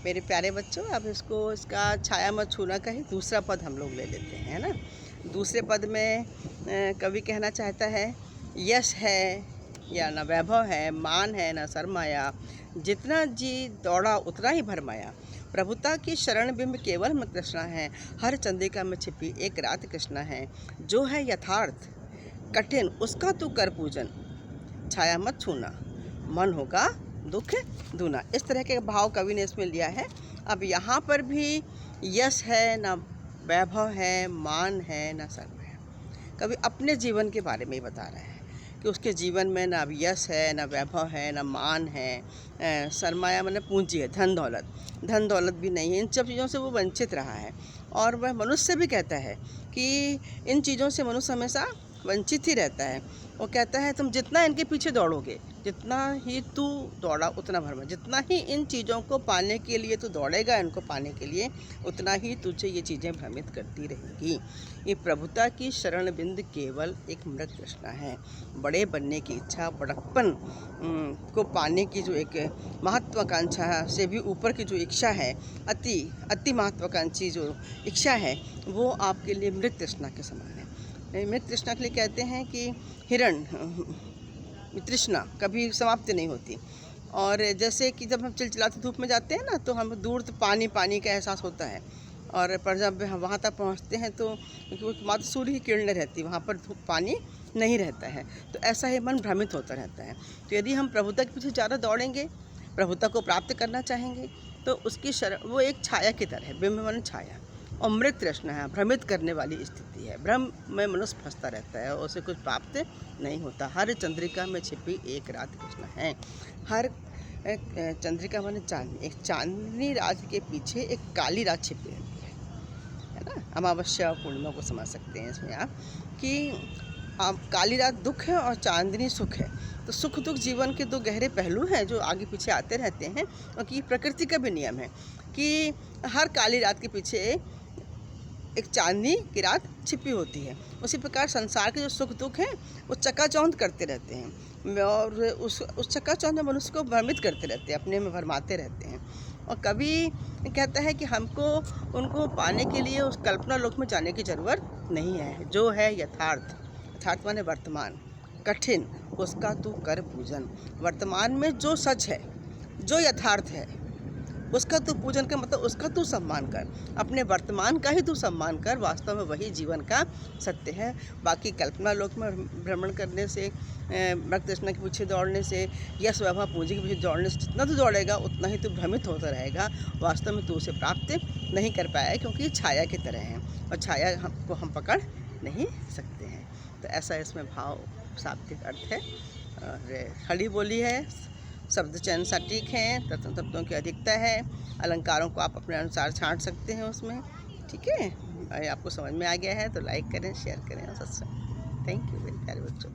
मेरे प्यारे बच्चों, अब इसका छाया मत छूना का ही दूसरा पद हम लोग ले लेते हैं, है ना। दूसरे पद में कवि कहना चाहता है, यश है या न वैभव है, मान है न सरमाया, जितना जी दौड़ा उतना ही भरमाया, प्रभुता की शरण बिंब केवल में कृष्णा है, हर चंद्रिका में छिपी एक रात कृष्णा है, जो है यथार्थ कठिन उसका तू कर पूजन, छाया मत छूना मन होगा दुख दूना। इस तरह के भाव कवि ने इसमें लिया है। अब यहाँ पर भी यश है ना वैभव है, मान है ना शर्म है। कवि अपने जीवन के बारे में ही बता रहे हैं कि उसके जीवन में ना यश है, ना वैभव है, ना मान है, सरमाया मतलब पूंजी है, धन दौलत भी नहीं है। इन सब चीज़ों से वो वंचित रहा है और वह मनुष्य भी कहता है कि इन चीज़ों से मनुष्य हमेशा वंचित ही रहता है। वो कहता है तुम जितना इनके पीछे दौड़ोगे, जितना ही तू दौड़ा उतना भरमा, जितना ही इन चीज़ों को पाने के लिए तू दौड़ेगा, इनको पाने के लिए, उतना ही तुझे ये चीज़ें भ्रमित करती रहेंगी। ये प्रभुता की शरण बिंद केवल एक मृत तृष्णा है। बड़े बनने की इच्छा, बड़प्पन को पाने की जो एक महत्वाकांक्षा से भी ऊपर की जो इच्छा है, अति महत्वाकांक्षी जो इच्छा है, वो आपके लिए मृत तृष्णा के समान है। मृत तृष्णा के लिए कहते हैं कि हिरण तृष्णा कभी समाप्त नहीं होती। और जैसे कि जब हम चिलचिलाते धूप में जाते हैं ना, तो हम दूर तो पानी का एहसास होता है, और पर जब हम वहाँ तक पहुँचते हैं तो मात्र सूर्य की किरणें रहती, वहाँ पर धूप पानी नहीं रहता है। तो ऐसा ही मन भ्रमित होता रहता है। तो यदि हम प्रभुता के पीछे ज़्यादा दौड़ेंगे, प्रभुता को प्राप्त करना चाहेंगे, तो उसकी वो एक छाया की तरह है, बिंब मन छाया, और मृत तृष्णा है, भ्रमित करने वाली स्थिति है। भ्रम में मनुष्य फंसता रहता है और उसे कुछ प्राप्त नहीं होता। हर चंद्रिका में छिपी एक रात कृष्ण है। हर चंद्रिका माने चांदनी, एक चांदनी रात के पीछे एक काली रात छिपी रहती है ना। अमावस्या और पूर्णिमा को समझ सकते हैं इसमें आप कि काली रात दुख है और चांदनी सुख है। तो सुख दुख जीवन के दो गहरे पहलू हैं जो आगे पीछे आते रहते हैं, और कि प्रकृति का भी नियम है कि हर काली रात के पीछे एक चांदनी की रात छिपी होती है। उसी प्रकार संसार के जो सुख दुख हैं वो चकाचौंध करते रहते हैं, और उस चकाचौंध में मनुष्य को भ्रमित करते रहते हैं, अपने में भरमाते रहते हैं। और कवि कहता है कि हमको उनको पाने के लिए उस कल्पना लोक में जाने की ज़रूरत नहीं है। जो है यथार्थ माने वर्तमान, कठिन उसका तू कर पूजन। वर्तमान में जो सच है, जो यथार्थ है, उसका तू पूजन कर, मतलब उसका तू सम्मान कर, अपने वर्तमान का ही तू सम्मान कर। वास्तव में वही जीवन का सत्य है। बाकी कल्पना लोक में भ्रमण करने से, मृत तृष्णा के पीछे दौड़ने से, यश वैभव पूंजी के पीछे दौड़ने से जितना तू दौड़ेगा उतना ही तू भ्रमित होता रहेगा। वास्तव में तू उसे प्राप्त नहीं कर पाया, क्योंकि छाया की तरह है और छाया को हम पकड़ नहीं सकते हैं। तो ऐसा इसमें भाव शाब्दिक अर्थ है। और खड़ी बोली है, शब्द चयन सटीक हैं, तत्वों की अधिकता है, अलंकारों को आप अपने अनुसार छांट सकते हैं उसमें। ठीक है, आपको समझ में आ गया है तो लाइक करें, शेयर करें और सब्सक्राइब। थैंक यू मेरे प्यारे बच्चों।